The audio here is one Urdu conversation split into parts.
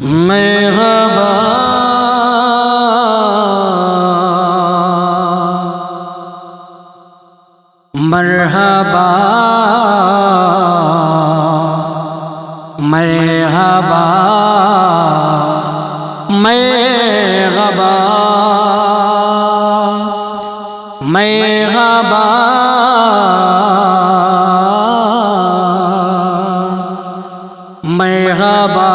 مرحبا مرحبا مرحبا مرحبا مرحبا مرحبا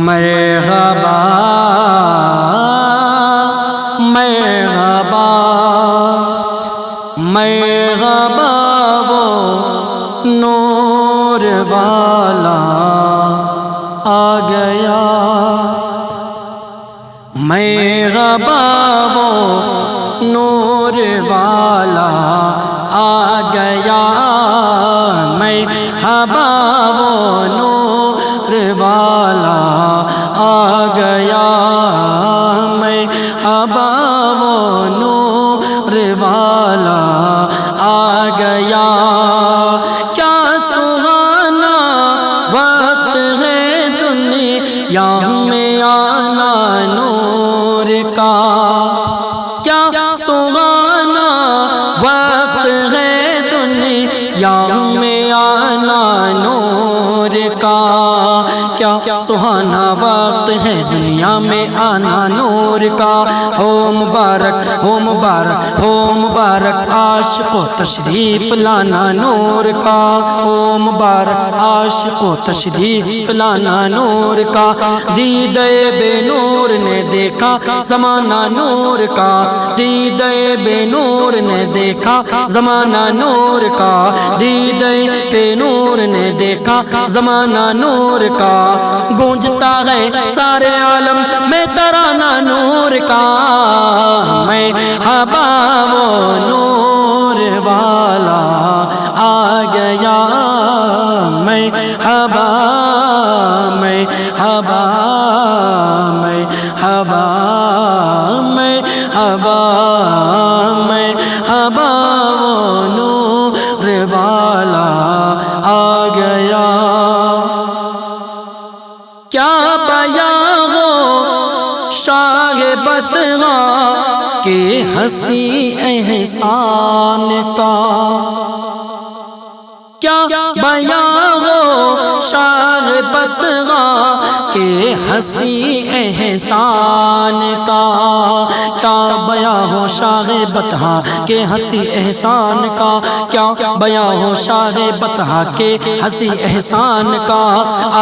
مرحبا مرحبا مرحبا وہ نور والا آ گیا، مرحبا وہ نور والا آ گیا، مرحبا وہ نور والا آ گیا، مرحبا وہ نور والا آ گیا۔ کیا سہانا وقت ہے دنیا میں آنا نور کا، کیا سہانا وقت ہے دنیا میں آنا نور کا، کیا سہانا وقت ہے دنیا میں آنا نور کا۔ ہو مبارک ہو مبارک ہو مبارک عاشق و تشریف لانا نور کا، ہو مبارک عاشق و تشریف لانا نور کا۔ دیدہ بے نور نے دیکھا زمانہ نور کا، دیدہ بے نور نے دیکھا زمانہ نور کا، دیدہ بے نور نے دیکھا زمانہ نور کا۔ گونجتا ہے سارے عالم میں ترانہ نور کا، مرحبا وہ نور والا آ گیا، مرحبا مرحبا مرحبا مرحبا مرحبا وہ نور والا آ گیا۔ کیا بیاں ہو شاہ بدغاں کے ہنسی احسان کا، کیا بیاں ہو شاہ بدغاں کے ہنسی احسان کا، کیا بیاں ہو شاہ بطحا کے ہنسی احسان کا، کیا بیاں ہو شاہ بطحا کے ہنسی احسان کا۔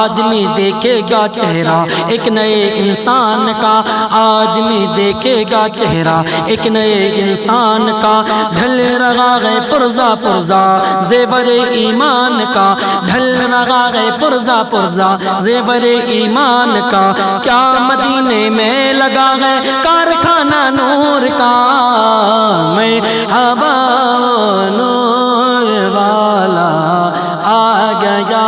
آدمی دیکھے گا چہرہ ایک نئے انسان کا، آدمی دیکھے گا چہرہ ایک نئے انسان کا۔ ڈھل رہا ہے پرزا پرزا زیور ایمان کا، ڈھل رہا ہے پرزا پرزا زیور ایمان کا۔ کیا مدینے میں لگا ہے کارخانہ نور کا، مرحبا نور والا آ گیا،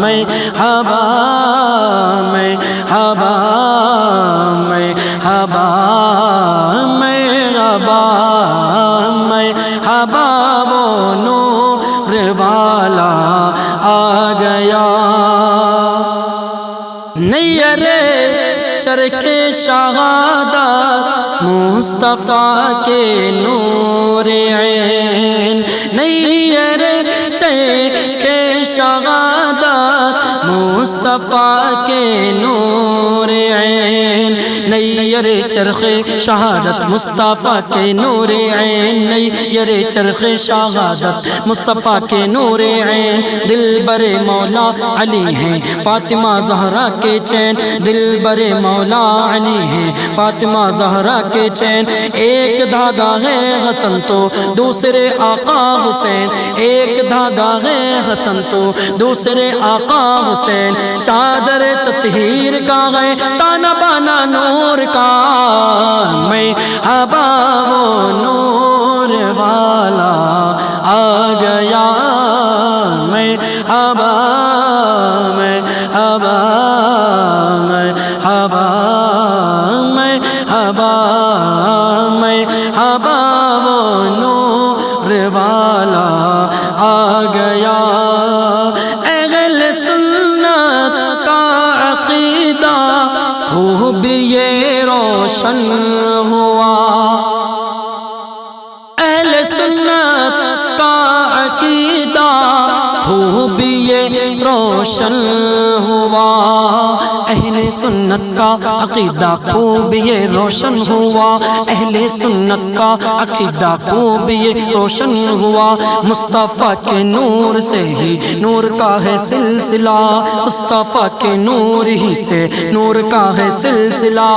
مرحبا مرحبا مرحبا مرحبا مرحبا وہ نور والا آ گیا۔ نیر چرخ شہادت مصطفیٰ کے نور عین، نیر چرخ شہادت مصطفیٰ کے نور عین، نیر چرخ شہادت مصطفیٰ کے نور عین، نیر چرخ شہادت مصطفیٰ کے نور عین۔ دل برے مولا علی ہیں فاطمہ زہرا کے چین، دل برے مولا علی ہیں فاطمہ زہرا کے چین۔ ایک دادا ہے حسن تو دوسرے آقا حسین، ایک دادا ہے حسن تو دوسرے آقا حسین۔ چادر تطہیر کا ہے تانا بانا نور کا، مرحبا وہ نور والا آ گیا، مرحبا مرحبا مرحبا مرحبا مرحبا وہ نور والا آ گیا۔ اہل سنت خوب یہ روشن ہوا، اہل سنت کا عقیدہ خوب یہ روشن ہوا، اہل سنت کا عقیدہ خوب یہ روشن ہوا، اہل سنت کا عقیدہ خوب یہ روشن ہوا، مصطفیٰ کے نور سے ہی نور کا ہے سلسلہ، مصطفیٰ کے نور ہی سے نور کا ہے سلسلہ،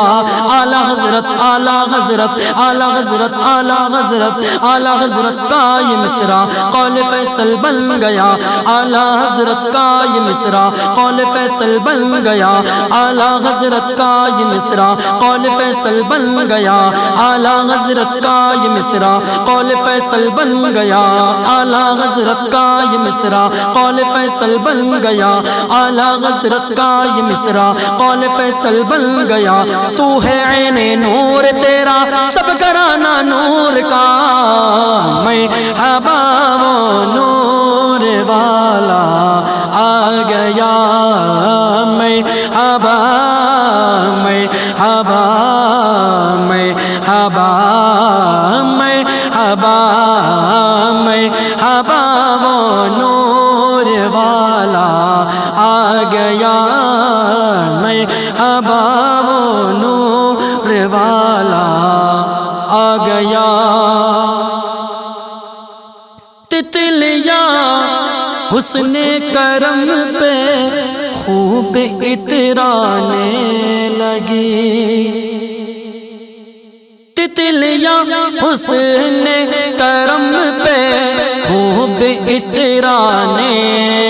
اعلیٰ حضرت اعلیٰ حضرت اعلیٰ حضرت اعلیٰ حضرت اعلیٰ حضرت کا یہ مصرع قول فیصل بن گیا، اعلیٰ حضرت کا یہ مصرع قول فیصل بن گیا، اعلیٰ حضرت کا یہ مصرع قول فیصل بن گیا، اعلیٰ حضرت کا یہ مصرع قول فیصل بن گیا، اعلیٰ حضرت کا یہ مصرع قول فیصل بن گیا، اعلیٰ حضرت کا یہ مصرع قول فیصل بن گیا، تو ہے عین نور تیرا سب گھرانہ نور کا، میں حبا وہ نور والا آ گیا، میں حبا میں حبا میں حبا میں حبا میں حبا وہ نور والا آ گیا، میں حبا وہ نور والا آ گیا، تتلیاں حسن کرم پہ خوب اترانے لگی، تتلیاں حسن کرم پہ خوب اترانے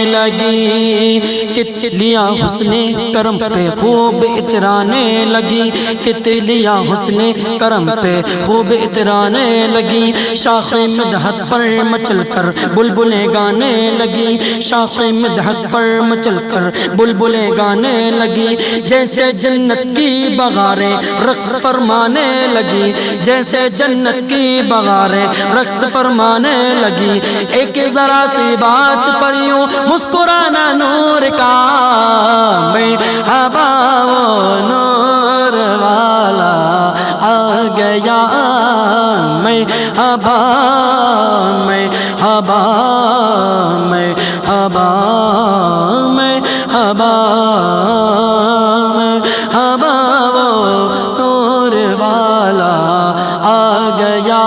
لگی، تتلیاں حسن کرم پہ خوب اترانے لگی، تتلیاں حسن کرم پہ خوب اترانے لگی، شاخ مدحت پر مچل کر بلبلیں گانے لگی، شاخ مدحت پر مچل کر بلبلیں گانے لگی، جیسے جنت کی بغاریں رقص فرمانے لگی، جیسے جنت کی بغاریں رقص فرمانے لگی، ایک ذرا سی بات پر یوں مسکرانا نور کا، میں حبا وہ نور والا آ گیا، میں حبا میں حبا میں حبا میں حبا میں حبا وہ نور والا آ گیا،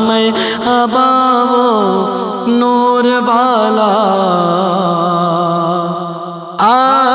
میں حبا وہ نور والا آ